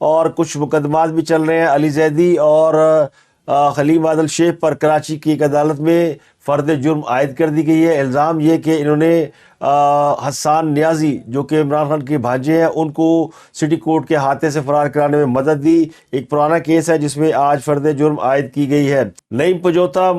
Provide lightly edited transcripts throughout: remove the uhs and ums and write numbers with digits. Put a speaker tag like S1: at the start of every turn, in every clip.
S1: اور کچھ مقدمات بھی چل رہے ہیں۔ علی زیدی اور خلیم عادل شیخ پر کراچی کی ایک عدالت میں فرد جرم عائد کر دی گئی ہے۔ الزام یہ کہ انہوں نے حسان نیازی جو کہ عمران خان کے بھانجے ہیں ان کو سٹی کورٹ کے ہاتھے سے فرار کرانے میں مدد دی۔ ایک پرانا کیس ہے جس میں آج فرد جرم عائد کی گئی ہے۔ نعیم پجوتا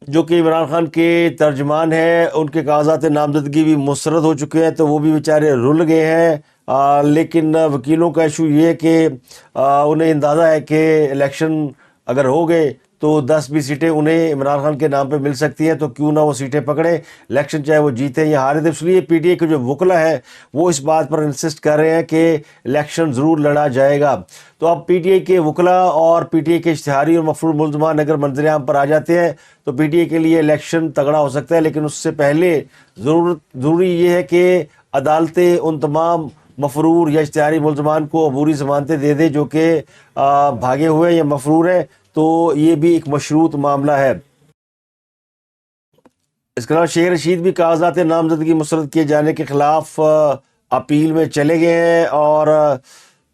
S1: جو کہ عمران خان کے ترجمان ہیں، ان کے کاغذات نامزدگی بھی مسترد ہو چکے ہیں، تو وہ بھی بیچارے رل گئے ہیں۔ لیکن وکیلوں کا ایشو یہ ہے کہ انہیں اندازہ ہے کہ الیکشن اگر ہو گئے تو 10-20 سیٹیں انہیں عمران خان کے نام پہ مل سکتی ہیں، تو کیوں نہ وہ سیٹیں پکڑیں، الیکشن چاہے وہ جیتے یا ہارے۔ اس لیے پی ٹی اے کے جو وکلا ہے وہ اس بات پر انسسٹ کر رہے ہیں کہ الیکشن ضرور لڑا جائے گا۔ تو اب پی ٹی اے کے وکلا اور پی ٹی اے کے اشتہاری اور مفرور ملزمان اگر منظر عام پر آ جاتے ہیں تو پی ٹی اے کے لیے الیکشن تگڑا ہو سکتا ہے، لیکن اس سے پہلے ضروری یہ ہے کہ عدالتیں ان تمام مفرور یا اشتہاری ملزمان کو عبوری ضمانتیں دے دے جو کہ بھاگے ہوئے یا مفرور ہیں، تو یہ بھی ایک مشروط معاملہ ہے۔ اس کے علاوہ شیخ رشید بھی کاغذات نامزدگی مسترد کیے جانے کے خلاف اپیل میں چلے گئے ہیں، اور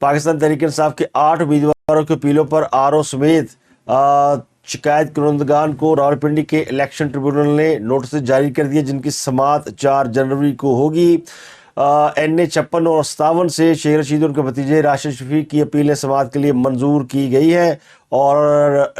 S1: پاکستان تحریک انصاف کے 8 امیدواروں کے اپیلوں پر آر او سمیت شکایت کنندگان کو راولپنڈی کے الیکشن ٹریبیونل نے نوٹس جاری کر دیے، جن کی سماعت 4 جنوری کو ہوگی۔ NA 56 اور 57 سے شیخ رشید اور ان کے بھتیجے راشد شفیق کی اپیلیں سماعت کے لیے منظور کی گئی ہیں اور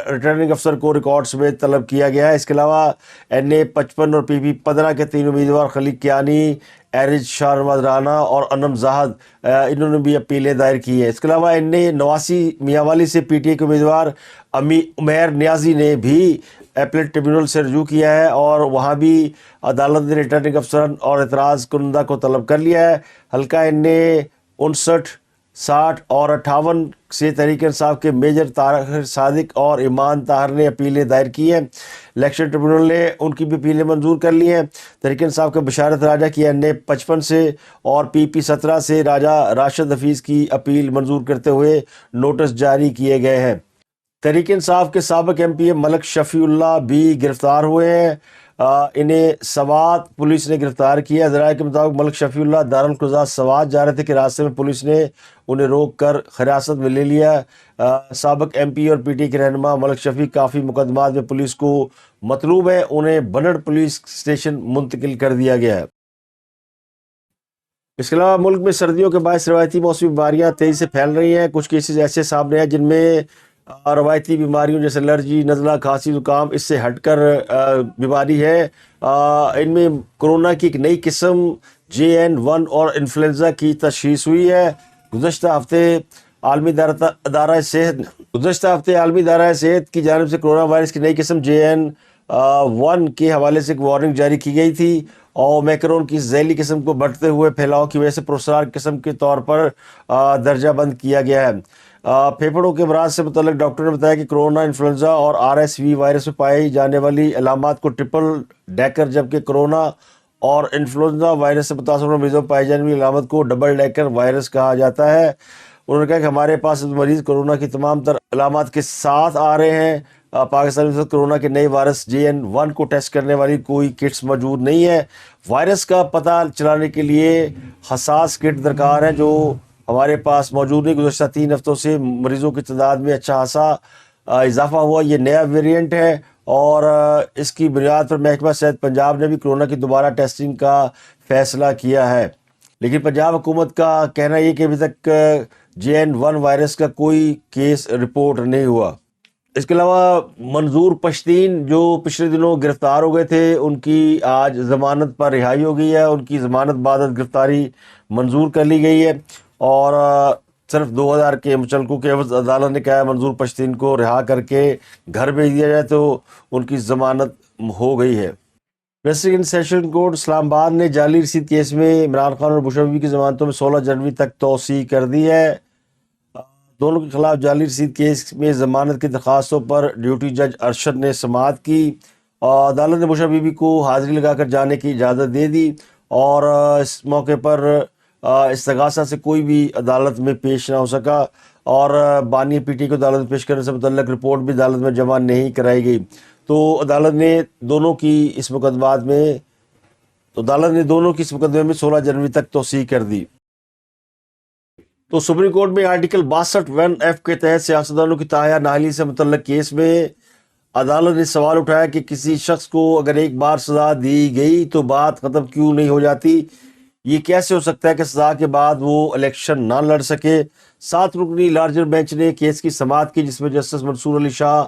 S1: ریٹرننگ افسر کو ریکارڈ سمیت طلب کیا گیا ہے۔ اس کے علاوہ NA 55 اور PP 15 کے 3 امیدوار خلیق کیانی، ایرج شاہ نواز رانا اور انم زاہد انہوں نے بھی اپیلیں دائر کی ہیں۔ اس کے علاوہ NA 89 میاں والی سے PTI کے امیدوار عمیر نیازی نے بھی ایپلیٹ ٹریبیونل سے رجوع کیا ہے، اور وہاں بھی عدالت نے ریٹرننگ افسر اور اعتراض کنندہ کو طلب کر لیا ہے۔ حلقہ NA 59، 60 اور 58 سے تحریک انصاف کے میجر طاہر صادق اور ایمان طاہر نے اپیلیں دائر کی ہیں۔ الیکشن ٹریبیونل نے ان کی بھی اپیلیں منظور کر لی ہیں۔ تحریک انصاف کے بشارت راجہ کی NA 55 سے اور PP 17 سے راجہ راشد حفیظ کی اپیل منظور کرتے ہوئے نوٹس جاری کیے گئے ہیں۔ تحریک انصاف کے سابق MP ملک شفیع اللہ بھی گرفتار ہوئے ہیں۔ انہیں سوات پولیس نے گرفتار کیا۔ ذرائع کے مطابق ملک شفیع اللہ دارالقضاء سوات جا رہے تھے کہ راستے میں پولیس نے انہیں روک کر حراست میں لے لیا۔ سابق MP اور PTI کے رہنما ملک شفیع کافی مقدمات میں پولیس کو مطلوب ہے، انہیں بنڑ پولیس اسٹیشن منتقل کر دیا گیا ہے۔ اس کے علاوہ ملک میں سردیوں کے باعث روایتی موسمی بیماریاں تیزی سے پھیل رہی ہیں۔ کچھ کیسز ایسے سامنے ہیں جن میں روایتی بیماریوں جیسے الرجی، نزلہ، کھانسی، زکام اس سے ہٹ کر بیماری ہے۔ ان میں کرونا کی ایک نئی قسم JN1 اور انفلوئنزا کی تشخیص ہوئی ہے۔ گزشتہ ہفتے عالمی ادارہ صحت کی جانب سے کرونا وائرس کی نئی قسم JN1 کے حوالے سے ایک وارننگ جاری کی گئی تھی، اور اومیکرون کی ذیلی قسم کو بڑھتے ہوئے پھیلاؤ کی وجہ سے پرسرار قسم کے طور پر درجہ بند کیا گیا ہے۔ پھیپھڑوں کے امراض سے متعلق ڈاکٹر نے بتایا کہ کرونا، انفلوئنزا اور RSV وائرس میں پائی جانے والی علامات کو ٹرپل ڈیکر، جبکہ کرونا اور انفلوئنزا وائرس سے متاثر مریضوں میں پائی جانے والی علامت کو ڈبل ڈیکر وائرس کہا جاتا ہے۔ انہوں نے کہا کہ ہمارے پاس مریض کرونا کی تمام تر علامات کے ساتھ آ رہے ہیں۔ پاکستان میں کرونا کے نئے وائرس JN1 کو ٹیسٹ کرنے والی کوئی کٹس موجود نہیں ہے۔ وائرس کا پتہ چلانے کے لیے حساس کٹ درکار ہے جو ہمارے پاس موجود نہیں۔ گزشتہ 3 ہفتوں سے مریضوں کی تعداد میں اچھا خاصا اضافہ ہوا۔ یہ نیا ویریئنٹ ہے، اور اس کی بنیاد پر محکمہ صحت پنجاب نے بھی کرونا کی دوبارہ ٹیسٹنگ کا فیصلہ کیا ہے، لیکن پنجاب حکومت کا کہنا یہ کہ ابھی تک JN1 وائرس کا کوئی کیس رپورٹ نہیں ہوا۔ اس کے علاوہ منظور پشتین جو پچھلے دنوں گرفتار ہو گئے تھے، ان کی آج ضمانت پر رہائی ہو گئی ہے۔ ان کی ضمانت بعد از گرفتاری منظور کر لی گئی ہے، اور صرف 2000 کے مچلقوں کے عوض عدالت نے کہا ہے منظور پشتین کو رہا کر کے گھر بھیج دیا جائے، تو ان کی ضمانت ہو گئی ہے۔ ویسٹرن سیشن کورٹ اسلام آباد نے جعلی رسید کیس میں عمران خان اور بشرا بی بی کی ضمانتوں میں 16 جنوری تک توسیع کر دی ہے۔ دونوں کے خلاف جعلی رسید کیس میں ضمانت کی درخواستوں پر ڈیوٹی جج ارشد نے سماعت کی، اور عدالت نے بشرا بی بی کو حاضری لگا کر جانے کی اجازت دے دی، اور اس موقع پر استغاثہ سے کوئی بھی عدالت میں پیش نہ ہو سکا، اور بانی PTI کو عدالت میں پیش کرنے سے متعلق رپورٹ بھی عدالت میں جمع نہیں کرائی گئی۔ تو عدالت نے دونوں کی اس مقدمے میں 16 جنوری تک توسیع کر دی۔ تو سپریم کورٹ میں آرٹیکل 62(1)(f) کے تحت سیاستدانوں کی تاحیہ نااہلی سے متعلق کیس میں عدالت نے سوال اٹھایا کہ کسی شخص کو اگر ایک بار سزا دی گئی تو بات ختم کیوں نہیں ہو جاتی؟ یہ کیسے ہو سکتا ہے کہ سزا کے بعد وہ الیکشن نہ لڑ سکے؟ 7 رکنی لارجر بینچ نے کیس کی سماعت کی، جس میں جسٹس منصور علی شاہ،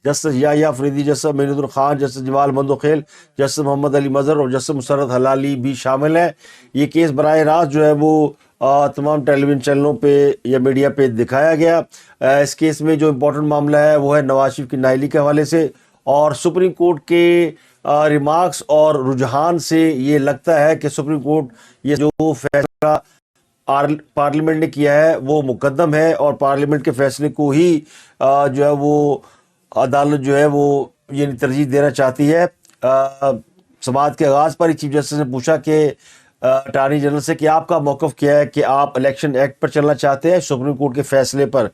S1: جسٹس یحییٰ فریدی، جسٹس معین الخان، جسٹس جمال مندوخیل، جسٹس محمد علی مظہر اور جسٹس مسرت حلالی بھی شامل ہیں۔ یہ کیس براہ راست جو ہے وہ تمام ٹیلی ویژن چینلوں پہ یا میڈیا پہ دکھایا گیا۔ اس کیس میں جو امپورٹنٹ معاملہ ہے وہ ہے نواز شریف کی نااہلی کے حوالے سے، اور سپریم کورٹ کے ریمارکس اور رجحان سے یہ لگتا ہے کہ سپریم کورٹ یہ جو فیصلہ پارلیمنٹ نے کیا ہے وہ مقدم ہے، اور پارلیمنٹ کے فیصلے کو ہی جو ہے وہ عدالت جو ہے وہ یعنی ترجیح دینا چاہتی ہے۔ سماعت کے آغاز پر ہی چیف جسٹس نے پوچھا کہ اٹارنی جنرل سے کہ آپ کا موقف کیا ہے، کہ آپ الیکشن ایکٹ پر چلنا چاہتے ہیں سپریم کورٹ کے فیصلے پر؟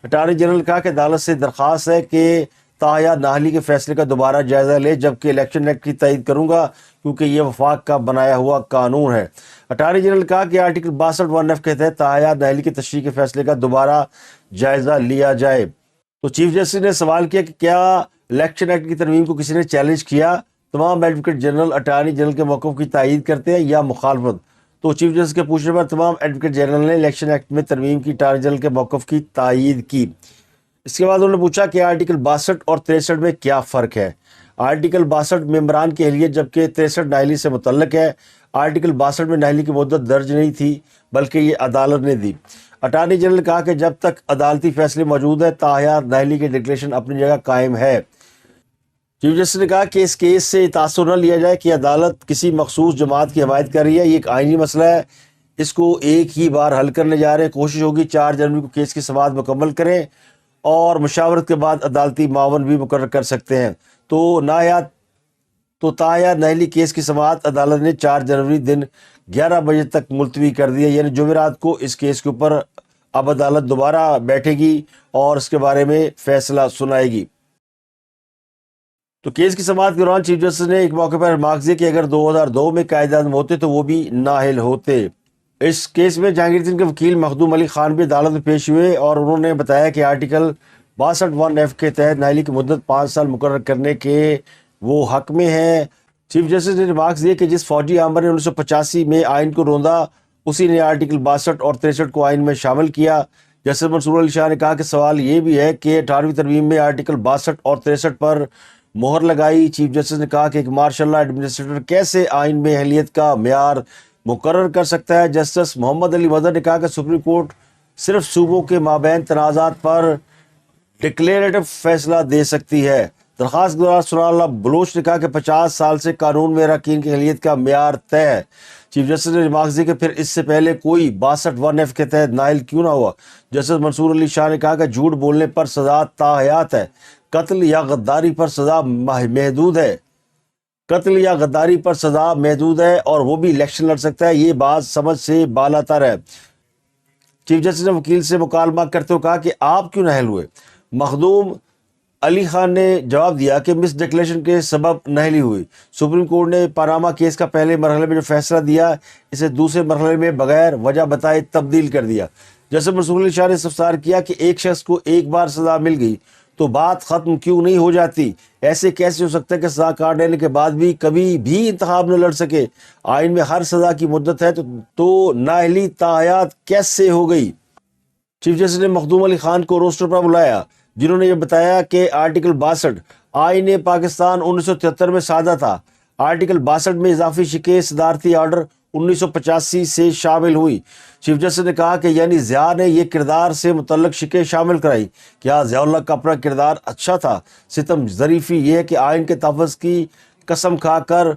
S1: اٹارنی جنرل نے کہا کہ عدالت سے درخواست ہے کہ تاحیہ نااہلی کے فیصلے کا دوبارہ جائزہ لے، جبکہ الیکشن ایکٹ کی تائید کروں گا کیونکہ یہ وفاق کا بنایا ہوا قانون ہے۔ اٹارنی جنرل نے کہا کہ آرٹیکل 62(1)(f) کے تحت تاحیہ نااہلی کی تشریح کے فیصلے کا دوبارہ جائزہ لیا جائے۔ تو چیف جسٹس نے سوال کیا کہ کیا الیکشن ایکٹ کی ترمیم کو کسی نے چیلنج کیا؟ تمام ایڈوکیٹ جنرل اٹارنی جنرل کے موقف کی تائید کرتے ہیں یا مخالفت؟ تو چیف جسٹس کے پوچھنے پر تمام ایڈوکیٹ جنرل نے الیکشن ایکٹ میں ترمیم کی اٹارنی جنرل کے موقف کی تائید کی۔ اس کے بعد انہوں نے پوچھا کہ آرٹیکل 62 اور 63 میں کیا فرق ہے؟ آرٹیکل 62 ممبران کی اہلیت جبکہ 63 نااہلی سے متعلق ہے۔ آرٹیکل 62 میں نااہلی کی مدت درج نہیں تھی بلکہ یہ عدالت نے دی۔ اٹارنی جنرل نے کہا کہ جب تک عدالتی فیصلے موجود ہے تاحیہ نااہلی کی ڈکلیریشن اپنی جگہ قائم ہے۔ چیف جسٹس نے کہا کہ اس کیس سے تاثر نہ لیا جائے کہ عدالت کسی مخصوص جماعت کی حمایت کر رہی ہے، یہ ایک آئینی مسئلہ ہے، اس کو ایک ہی بار حل کرنے جا رہے ہیں۔ کوشش ہوگی 4 جنوری کو کیس کی سماعت مکمل کریں اور مشاورت کے بعد عدالتی معاون بھی مقرر کر سکتے ہیں۔ تو تاحیہ نااہلی کیس کی سماعت عدالت نے 4 جنوری دن 11 بجے تک ملتوی کر دی ہے، یعنی جمعرات کو اس کیس کے اوپر اب عدالت دوبارہ بیٹھے گی اور اس کے بارے میں فیصلہ سنائے گی۔ تو کیس کی سماعت کے دوران چیف جسٹس نے ایک موقع پر ریمارکس دیے کہ اگر 2002 میں قائد اعظم ہوتے تو وہ بھی نااہل ہوتے۔ اس کیس میں جہانگیر ترین کے وکیل مخدوم علی خان بھی عدالت میں پیش ہوئے اور انہوں نے بتایا کہ آرٹیکل 62(1)(f) کے تحت نااہلی کی مدت 5 سال مقرر کرنے کے وہ حق میں ہیں۔ چیف جسٹس نے ریمارکس دیے کہ جس فوجی آمر نے 1985 میں آئین کو روندا اسی نے آرٹیکل 62 اور 63 کو آئین میں شامل کیا۔ جسٹس منصور علی شاہ نے کہا کہ سوال یہ بھی ہے کہ 18ویں ترمیم میں آرٹیکل 62 اور 63 پر مہر لگائی۔ چیف جسٹس نے کہا کہ ایک مارشل لا ایڈمنسٹریٹر کیسے آئین میں اہلیت کا معیار مقرر کر سکتا ہے؟ جسٹس محمد علی مظہر نے کہا کہ سپریم کورٹ صرف صوبوں کے مابین تنازعات پر ڈکلیریٹو فیصلہ دے سکتی ہے۔ درخواست گزار سنا اللہ بلوچ نے کہا کہ 50 سال سے قانون میں اراکین کی اہلیت کا معیار طے ہے۔ چیف جسٹس نے ریمارکس دی کہ پھر اس سے پہلے کوئی 62(1)(f) کے تحت نااہل کیوں نہ ہوا؟ جسٹس منصور علی شاہ نے کہا کہ جھوٹ بولنے پر سزا تا حیات ہے، قتل یا غداری پر سزا محدود ہے، قتل یا غداری پر سزا محدود ہے اور وہ بھی الیکشن لڑ سکتا ہے، یہ بات سمجھ سے بالاتر ہے۔ چیف جسٹس نے وکیل سے مکالمہ کرتے ہوئے کہا کہ آپ کیوں نااہل ہوئے؟ مخدوم علی خان نے جواب دیا کہ مس ڈکلیریشن کے سبب نااہلی ہوئی۔ سپریم کورٹ نے پاناما کیس کا پہلے مرحلے میں جو فیصلہ دیا اسے دوسرے مرحلے میں بغیر وجہ بتائے تبدیل کر دیا۔ جیسے منصور علی شاہ نے استفسار کیا کہ ایک شخص کو ایک بار سزا مل گئی تو بات ختم کیوں نہیں ہو جاتی؟ ایسے کیسے ہو سکتا ہے کہ سزا کاٹ لینے کے بعد بھی کبھی بھی انتخاب نہ لڑ سکے؟ آئین میں ہر سزا کی مدت ہے تو نااہلی تاحیات کیسے ہو گئی؟ چیف جسٹس نے مخدوم علی خان کو روسٹر پر بلایا جنہوں نے یہ بتایا کہ آرٹیکل 62 آئین پاکستان 1973 میں سادہ تھا۔ آرٹیکل 62 میں اضافی شکیں صدارتی آرڈر 1985 سے شامل ہوئی۔ چیف جسٹس نے کہا کہ یعنی ضیاء نے یہ کردار سے متعلق شکیں شامل کرائی۔ کیا ضیاء اللہ کا اپنا کردار اچھا تھا؟ ستم ظریفی یہ ہے کہ آئین کے تحفظ کی قسم کھا کر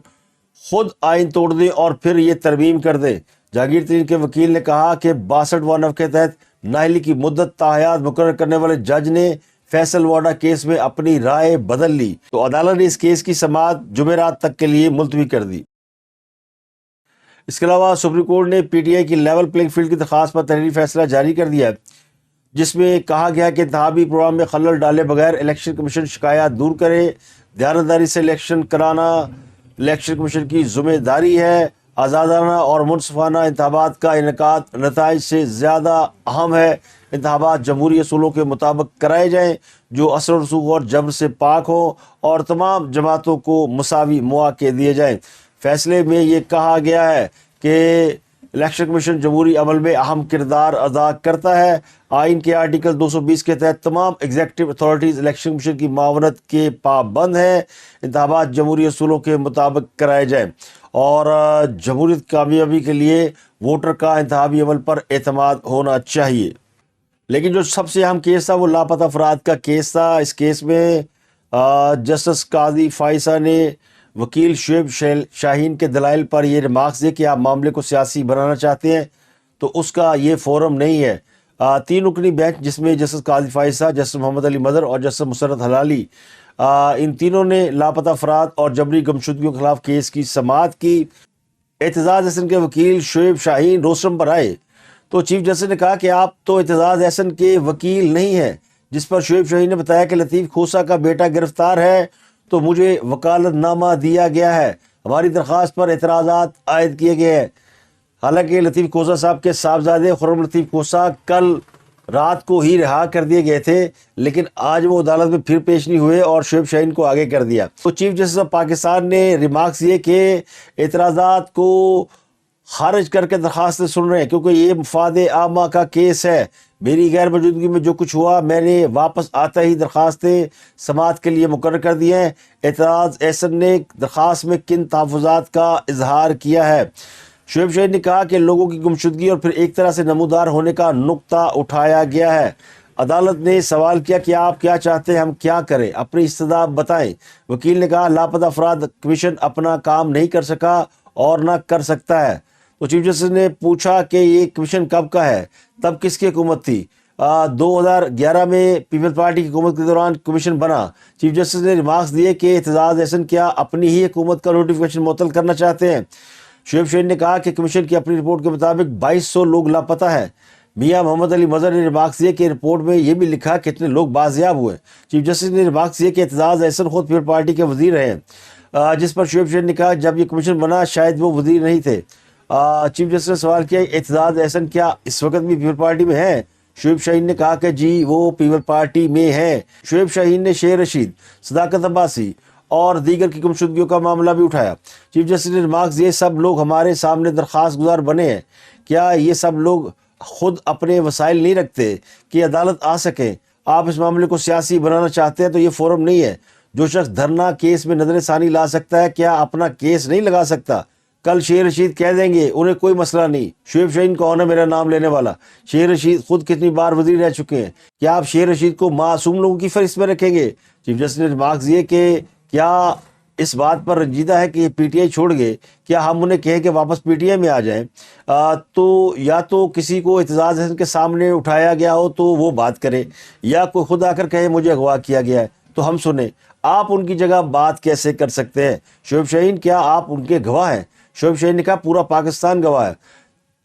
S1: خود آئین توڑ دیں اور پھر یہ ترمیم کر دیں۔ جہانگیر ترین کے وکیل نے کہا کہ 62(1)(f) کے تحت نااہلی کی مدت تا حیات مقرر کرنے والے جج نے فیصل واڈا کیس میں اپنی رائے بدل لی، تو عدالت نے اس کیس کی سماعت جمعرات تک کے لیے ملتوی کر دی۔ اس کے علاوہ سپریم کورٹ نے پی ٹی آئی کی لیول پلینگ فیلڈ کی درخواست پر تحریری فیصلہ جاری کر دیا ہے، جس میں کہا گیا کہ انتخابی پروگرام میں خلل ڈالے بغیر الیکشن کمیشن شکایات دور کرے، دیانتداری سے الیکشن کرانا الیکشن کمیشن کی ذمہ داری ہے آزادانہ اور منصفانہ انتخابات کا انعقاد نتائج سے زیادہ اہم ہے۔ انتخابات جمہوری اصولوں کے مطابق کرائے جائیں جو اثر و رسوخ اور جبر سے پاک ہوں اور تمام جماعتوں کو مساوی مواقع دیے جائیں۔ فیصلے میں یہ کہا گیا ہے کہ الیکشن کمیشن جمہوری عمل میں اہم کردار ادا کرتا ہے۔ آئین کے آرٹیکل 220 کے تحت تمام ایگزیکٹو اتھارٹیز الیکشن کمیشن کی معاونت کے پابند ہیں۔ انتخابات جمہوری اصولوں کے مطابق کرائے جائیں اور جمہوریت کامیابی کے لیے ووٹر کا انتخابی عمل پر اعتماد ہونا چاہیے۔ لیکن جو سب سے اہم کیس تھا وہ لاپتہ افراد کا کیس تھا۔ اس کیس میں جسٹس قاضی فائسہ نے وکیل شعیب شاہین کے دلائل پر یہ ریمارکس دیے کہ آپ معاملے کو سیاسی بنانا چاہتے ہیں تو اس کا یہ فورم نہیں ہے۔ 3 رکنی بینچ جس میں جسٹس قاضی فائسہ، جسٹس محمد علی مدر اور جسٹس مسرت حلالی، ان تینوں نے لاپتہ افراد اور جبری گمشدگیوں کے خلاف کیس کی سماعت کی۔ اعتزاز احسن کے وکیل شعیب شاہین روسٹرم پر آئے تو چیف جسٹس نے کہا کہ آپ تو اعتزاز احسن کے وکیل نہیں ہیں، جس پر شعیب شاہین نے بتایا کہ لطیف کھوسہ کا بیٹا گرفتار ہے تو مجھے وکالت نامہ دیا گیا ہے، ہماری درخواست پر اعتراضات عائد کیے گئے ہیں۔ حالانکہ لطیف کھوسہ صاحب کے صاحبزادے خرم لطیف کھوسہ کل رات کو ہی رہا کر دیے گئے تھے، لیکن آج وہ عدالت میں پھر پیش نہیں ہوئے اور شعیب شاہین کو آگے کر دیا۔ تو چیف جسٹس آف پاکستان نے ریمارکس یہ کہ اعتراضات کو خارج کر کے درخواستیں سن رہے ہیں کیونکہ یہ مفاد عامہ کا کیس ہے۔ میری غیر موجودگی میں جو کچھ ہوا میں نے واپس آتا ہی درخواستیں سماعت کے لیے مقرر کر دی ہیں۔ اعتزاز احسن نے درخواست میں کن تحفظات کا اظہار کیا ہے؟ شعیب شاہین نے کہا کہ لوگوں کی گمشدگی اور پھر ایک طرح سے نمودار ہونے کا نقطہ اٹھایا گیا ہے۔ عدالت نے سوال کیا کہ آپ کیا چاہتے ہیں ہم کیا کریں، اپنی استدعا بتائیں۔ وکیل نے کہا لاپتہ افراد کمیشن اپنا کام نہیں کر سکا اور نہ کر سکتا ہے۔ تو چیف جسٹس نے پوچھا کہ یہ کمیشن کب کا ہے، تب کس کی حکومت تھی؟ 2011 میں پیپل پارٹی کی حکومت کے دوران کمیشن بنا۔ چیف جسٹس نے ریمارکس دیے کہ اعتزاز احسن کیا اپنی ہی حکومت کا نوٹیفکیشن معطل کرنا چاہتے ہیں؟ شعیب شاہین نے کہا کہ کمیشن کی اپنی رپورٹ کے مطابق 2200 لوگ لاپتہ ہیں۔ میاں محمد علی مظہر نے ریمارکس دیے کہ رپورٹ میں یہ بھی لکھا کہ کتنے لوگ بازیاب ہوئے۔ چیف جسٹس نے ریمارکس دیے کہ اعتزاز احسن خود پیپل پارٹی کے وزیر رہے، جس پر شعیب شاہین نے کہا جب یہ کمیشن بنا شاید وہ وزیر نہیں تھے۔ چیف جسٹس نے سوال کیا اعتزاز احسن کیا اس وقت بھی پیپل پارٹی میں ہیں؟ شعیب شاہین نے کہا کہ جی وہ پیپل پارٹی میں ہیں۔ شعیب شاہین نے شیر رشید، صداقت عباسی اور دیگر کی گمشدگیوں کا معاملہ بھی اٹھایا۔ چیف جسٹس نے ریمارکس یہ سب لوگ ہمارے سامنے درخواست گزار بنے ہیں، کیا یہ سب لوگ خود اپنے وسائل نہیں رکھتے کہ عدالت آ سکیں؟ آپ اس معاملے کو سیاسی بنانا چاہتے ہیں تو یہ فورم نہیں ہے۔ جو شخص دھرنا کیس میں نظر ثانی لا سکتا ہے کیا اپنا کیس نہیں لگا سکتا؟ کل شیر رشید کہہ دیں گے انہیں کوئی مسئلہ نہیں، شعیب شاہین کون ہے میرا نام لینے والا؟ شیر رشید خود کتنی بار وزیر رہ چکے ہیں، کیا آپ شیر رشید کو معصوم لوگوں کی فہرست میں رکھیں گے؟ چیف جسٹس نے ریمارکس دیے کہ کیا اس بات پر رنجیدہ ہے کہ یہ پی ٹی آئی چھوڑ گئے، کیا ہم انہیں کہیں کہ واپس پی ٹی آئی میں آ جائیں؟ تو یا تو کسی کو اعتزاز احسن کے سامنے اٹھایا گیا ہو تو وہ بات کرے، یا کوئی خود آ کر کہے مجھے اغوا کیا گیا ہے تو ہم سنیں۔ آپ ان کی جگہ بات کیسے کر سکتے ہیں؟ شعیب شاہین کیا آپ ان کے گواہ ہیں؟ شعیب شاہین نے کہا پورا پاکستان گواہ ہے۔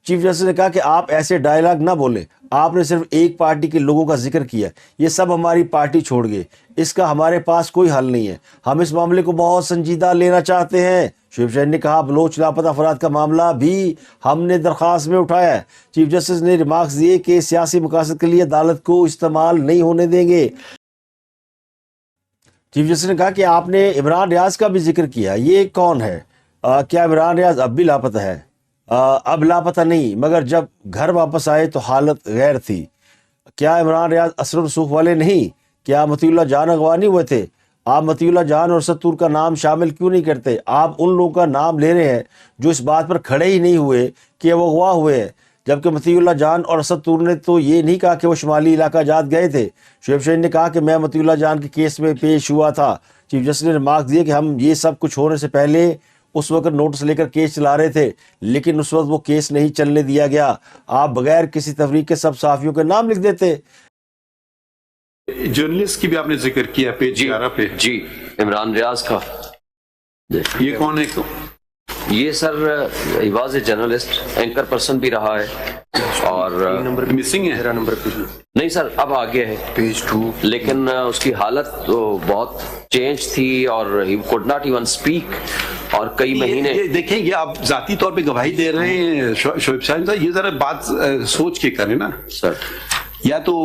S1: چیف جسٹس نے کہا کہ آپ ایسے ڈائلاگ نہ بولیں، آپ نے صرف ایک پارٹی کے لوگوں کا ذکر کیا، یہ سب ہماری پارٹی چھوڑ گئے، اس کا ہمارے پاس کوئی حل نہیں ہے، ہم اس معاملے کو بہت سنجیدہ لینا چاہتے ہیں۔ شعیب شاہین نے کہا بلوچ لاپتہ افراد کا معاملہ بھی ہم نے درخواست میں اٹھایا ہے۔ چیف جسٹس نے ریمارکس دیے کہ سیاسی مقاصد کے لیے عدالت کو استعمال نہیں ہونے دیں گے۔ چیف جسٹس نے کہا کہ آپ نے عمران ریاض کا بھی ذکر کیا، یہ کون ہے؟ کیا عمران ریاض اب بھی لاپتہ ہے؟ اب لاپتہ نہیں، مگر جب گھر واپس آئے تو حالت غیر تھی۔ کیا عمران ریاض اثر و رسوخ والے نہیں؟ کیا مطیع اللہ جان اغوا نہیں ہوئے تھے؟ آپ مطیع اللہ جان اور ستور کا نام شامل کیوں نہیں کرتے؟ آپ ان لوگوں کا نام لے رہے ہیں جو اس بات پر کھڑے ہی نہیں ہوئے کہ وہ اغوا ہوئے ہیں، جبکہ مطیع اللہ جان اور ستور نے تو یہ نہیں کہا کہ وہ شمالی علاقہ جات گئے تھے۔ شعیب شاہین نے کہا کہ میں مطیع اللہ جان کے کیس میں پیش ہوا تھا۔ چیف جسٹس نے ریمارکس دیے کہ ہم یہ سب کچھ ہونے سے پہلے اس وقت نوٹس لے کر کیس چلا رہے تھے، لیکن اس وقت وہ کیس نہیں چلنے دیا گیا، آپ بغیر کسی تفریق کے سب صحافیوں کے نام لکھ دیتے۔
S2: جرنلسٹ کی بھی آپ نے ذکر کیا پیج 11 پہ،
S3: جی عمران ریاض کا،
S2: یہ کون ہے؟
S3: یہ sir he was a journalist, anchor person بھی رہا ہے اور
S2: مسنگ ہے؟
S3: نہیں سر اب آگے ہے
S2: پیج 2،
S3: لیکن اس کی حالت تو بہت چینج تھی اور he could not even speak اور کئی مہینے.
S2: یہ دیکھیں یہ آپ ذاتی طور پہ گواہی دے رہے ہیں شعیب صاحب، یہ ذرا بات سوچ کے کریں نا
S3: سر.
S2: یا تو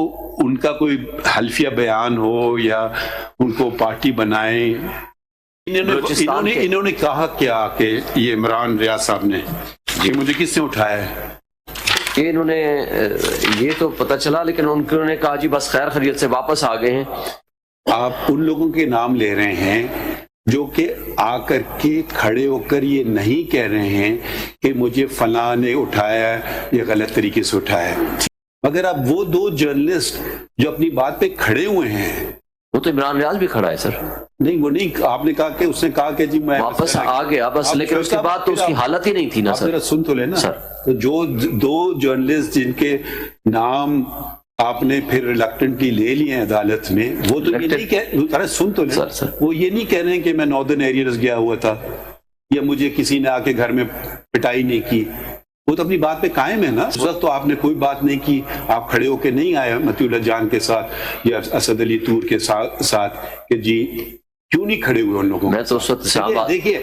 S2: ان کا کوئی حلفیہ بیان ہو یا ان کو پارٹی بنائیں. انہوں نے کہا کیا کہ یہ عمران ریاض صاحب نے کہ مجھے کس نے اٹھایا ہے؟
S3: کہ انہوں نے یہ تو پتہ چلا، لیکن انہوں نے کہا جی بس خیر خیریت سے واپس آ گئے ہیں.
S2: آپ ان لوگوں کے نام لے رہے ہیں جو کہ آ کر کے کھڑے ہو کر یہ نہیں کہہ رہے ہیں کہ مجھے فلاں نے اٹھایا ہے، یہ غلط طریقے سے اٹھایا ہے. مگر اب وہ دو جرنلسٹ جو اپنی بات پہ کھڑے ہوئے ہیں،
S3: وہ تو عمران ریاض بھی کھڑا ہے سر.
S2: نہیں وہ نہیں، آپ نے کہا کہ اس نے کہا کہ جی میں
S3: واپس آ گیا بس، لیکن اس کے بعد تو اس کی حالت ہی نہیں تھی نا سر.
S2: سن تو لینا
S3: سر.
S2: تو جو دو جرنلسٹ جن کے نام آپ نے پھر ریلکٹنٹلی لے لیے ہیں عدالت میں، وہ تو یہ نہیں کہہ سن تو لیں، وہ یہ نہیں کہہ رہے ہیں کہ میں ناردرن ایریاز گیا ہوا تھا یا مجھے کسی نے آ کے گھر میں پٹائی نہیں کی. وہ تو اپنی بات پہ قائم ہے نا. اس وقت تو آپ نے کوئی بات نہیں کی، آپ کھڑے ہو کے نہیں آئے مطیع اللہ جان کے ساتھ یا اسد علی طور کے ساتھ کہ جی کیوں نہیں کھڑے ہوئے ان لوگوں.
S3: میں تو اس وقت
S2: دیکھیے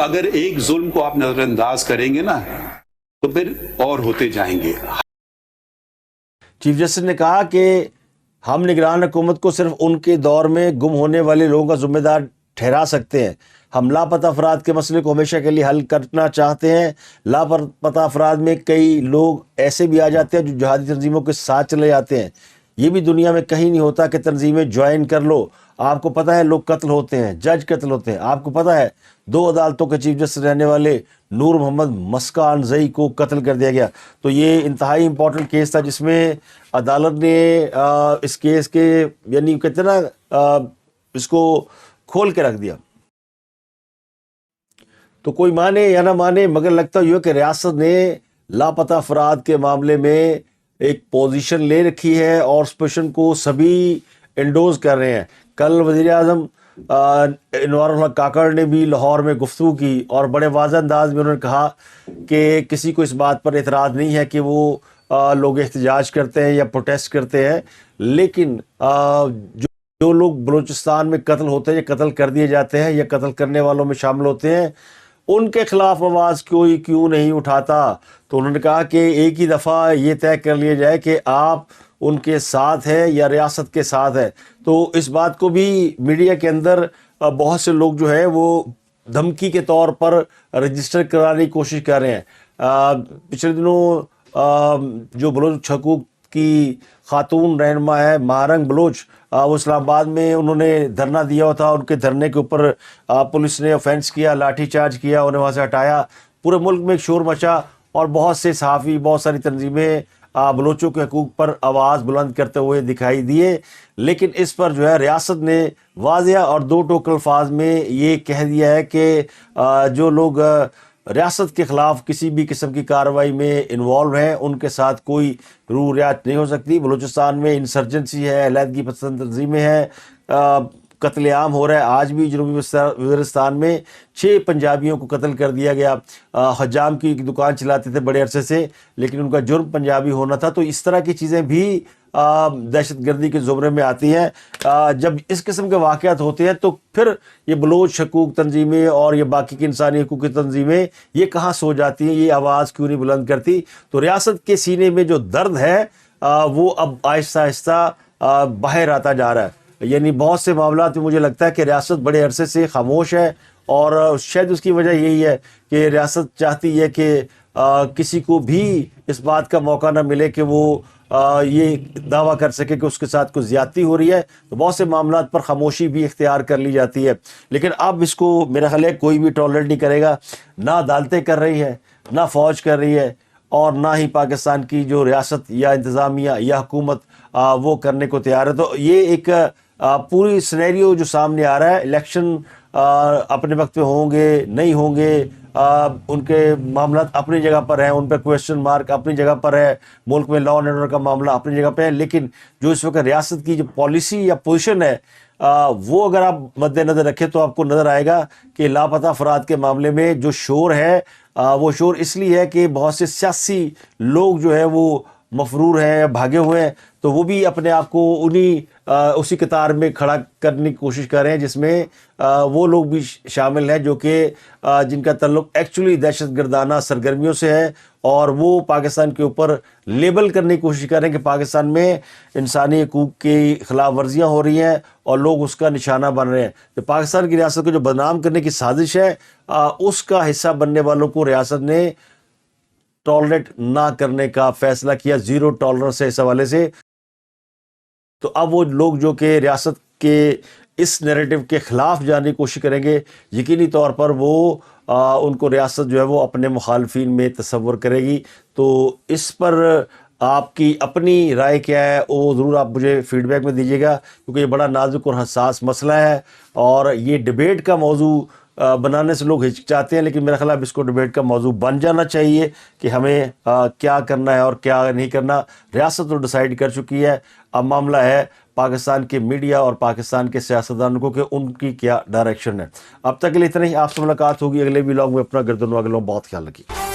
S2: اگر ایک ظلم کو آپ نظر انداز کریں گے نا تو پھر اور ہوتے جائیں گے.
S1: چیف جسٹس نے کہا کہ ہم نگران حکومت کو صرف ان کے دور میں گم ہونے والے لوگوں کا ذمہ دار ٹھہرا سکتے ہیں. ہم لاپتہ افراد کے مسئلے کو ہمیشہ کے لیے حل کرنا چاہتے ہیں. لاپتہ افراد میں کئی لوگ ایسے بھی آ جاتے ہیں جو جہادی تنظیموں کے ساتھ چلے جاتے ہیں. یہ بھی دنیا میں کہیں نہیں ہوتا کہ تنظیمیں جوائن کر لو. آپ کو پتہ ہے لوگ قتل ہوتے ہیں، جج قتل ہوتے ہیں. آپ کو پتہ ہے 2 عدالتوں کے چیف جسٹس رہنے والے نور محمد مسکان زئی کو قتل کر دیا گیا. تو یہ انتہائی امپورٹنٹ کیس تھا جس میں عدالت نے اس کیس کے یعنی کہتے نا اس کو کھول کے رکھ دیا. تو کوئی مانے یا نہ مانے مگر لگتا یہ کہ ریاست نے لاپتہ افراد کے معاملے میں ایک پوزیشن لے رکھی ہے اور اس پوزیشن کو سبھی انڈوز کر رہے ہیں. کل وزیر اعظم انوار الحق کاکڑ نے بھی لاہور میں گفتگو کی اور بڑے واضح انداز میں انہوں نے کہا کہ کسی کو اس بات پر اعتراض نہیں ہے کہ وہ لوگ احتجاج کرتے ہیں یا پروٹیسٹ کرتے ہیں، لیکن جو لوگ بلوچستان میں قتل ہوتے ہیں یا قتل کر دیے جاتے ہیں یا قتل کرنے والوں میں شامل ہوتے ہیں ان کے خلاف آواز کوئی کیوں نہیں اٹھاتا. تو انہوں نے کہا کہ ایک ہی دفعہ یہ طے کر لیا جائے کہ آپ ان کے ساتھ ہے یا ریاست کے ساتھ ہے. تو اس بات کو بھی میڈیا کے اندر بہت سے لوگ جو ہے وہ دھمکی کے طور پر رجسٹر کرانے کی کوشش کر رہے ہیں. پچھلے دنوں جو بلوچ حقوق کی خاتون رہنما ہے مہارنگ بلوچ، وہ اسلام آباد میں انہوں نے دھرنا دیا ہوا تھا. ان کے دھرنے کے اوپر پولیس نے آفینس کیا، لاٹھی چارج کیا، انہیں وہاں سے ہٹایا. پورے ملک میں ایک شور مچا اور بہت سے صحافی، بہت ساری تنظیمیں بلوچوں کے حقوق پر آواز بلند کرتے ہوئے دکھائی دیے. لیکن اس پر جو ہے ریاست نے واضح اور 2 ٹوک الفاظ میں یہ کہہ دیا ہے کہ جو لوگ ریاست کے خلاف کسی بھی قسم کی کارروائی میں انوالو ہیں ان کے ساتھ کوئی روح رعایت نہیں ہو سکتی. بلوچستان میں انسرجنسی ہے، علیحدگی پسند تنظیمیں ہیں، قتل عام ہو رہا ہے. آج بھی جنوبی وزیرستان میں 6 پنجابیوں کو قتل کر دیا گیا. حجام کی ایک دکان چلاتے تھے بڑے عرصے سے، لیکن ان کا جرم پنجابی ہونا تھا. تو اس طرح کی چیزیں بھی دہشت گردی کے زمرے میں آتی ہیں. جب اس قسم کے واقعات ہوتے ہیں تو پھر یہ بلوچ حقوق تنظیمیں اور یہ باقی کی انسانی حقوق کی تنظیمیں یہ کہاں سو جاتی ہیں، یہ آواز کیوں نہیں بلند کرتی؟ تو ریاست کے سینے میں جو درد ہے وہ اب آہستہ آہستہ باہر آتا جا رہا ہے. یعنی بہت سے معاملات میں مجھے لگتا ہے کہ ریاست بڑے عرصے سے خاموش ہے اور شاید اس کی وجہ یہی ہے کہ ریاست چاہتی ہے کہ کسی کو بھی اس بات کا موقع نہ ملے کہ وہ یہ دعویٰ کر سکے کہ اس کے ساتھ کوئی زیادتی ہو رہی ہے. تو بہت سے معاملات پر خاموشی بھی اختیار کر لی جاتی ہے. لیکن اب اس کو میرا خیال ہے کوئی بھی ٹالریٹ نہیں کرے گا. نہ عدالتیں کر رہی ہے، نہ فوج کر رہی ہے، اور نہ ہی پاکستان کی جو ریاست یا انتظامیہ یا حکومت وہ کرنے کو تیار ہے. تو یہ ایک پوری سینیریو جو سامنے آ رہا ہے. الیکشن اپنے وقت پہ ہوں گے نہیں ہوں گے، ان کے معاملات اپنی جگہ پر ہیں، ان پہ کویسچن مارک اپنی جگہ پر ہے، ملک میں لا اینڈ آرڈر کا معاملہ اپنی جگہ پہ ہے. لیکن جو اس وقت ریاست کی جو پالیسی یا پوزیشن ہے وہ اگر آپ مد نظر رکھیں تو آپ کو نظر آئے گا کہ لاپتہ افراد کے معاملے میں جو شور ہے وہ شور اس لیے ہے کہ بہت سے سیاسی لوگ جو ہے وہ مفرور ہیں یا بھاگے ہوئے ہیں تو وہ بھی اپنے آپ کو اسی قطار میں کھڑا کرنے کی کوشش کر رہے ہیں، جس میں وہ لوگ بھی شامل ہیں جو کہ جن کا تعلق ایکچولی دہشت گردانہ سرگرمیوں سے ہے، اور وہ پاکستان کے اوپر لیبل کرنے کی کوشش کر رہے ہیں کہ پاکستان میں انسانی حقوق کی خلاف ورزیاں ہو رہی ہیں اور لوگ اس کا نشانہ بن رہے ہیں۔ تو پاکستان کی ریاست کو جو بدنام کرنے کی سازش ہے، اس کا حصہ بننے والوں کو ریاست نے ٹالریٹ نہ کرنے کا فیصلہ کیا، زیرو ٹالرنس ہے اس حوالے سے۔ تو اب وہ لوگ جو کہ ریاست کے اس نیریٹو کے خلاف جانے کی کوشش کریں گے، یقینی طور پر وہ ان کو ریاست جو ہے وہ اپنے مخالفین میں تصور کرے گی۔ تو اس پر آپ کی اپنی رائے کیا ہے وہ ضرور آپ مجھے فیڈ بیک میں دیجیے گا، کیونکہ یہ بڑا نازک اور حساس مسئلہ ہے، اور یہ ڈیبیٹ کا موضوع بنانے سے لوگ ہچکچاتے ہیں، لیکن میرا خیال ہے اب اس کو ڈیبیٹ کا موضوع بن جانا چاہیے کہ ہمیں کیا کرنا ہے اور کیا نہیں کرنا۔ ریاست تو ڈیسائیڈ کر چکی ہے، اب معاملہ ہے پاکستان کے میڈیا اور پاکستان کے سیاستدانوں کو کہ ان کی کیا ڈائریکشن ہے۔ اب تک کے لیے اتنا ہی، آپ سے ملاقات ہوگی اگلے ولاگ میں۔ اپنا گردن واگلوں بہت خیال رکھیے۔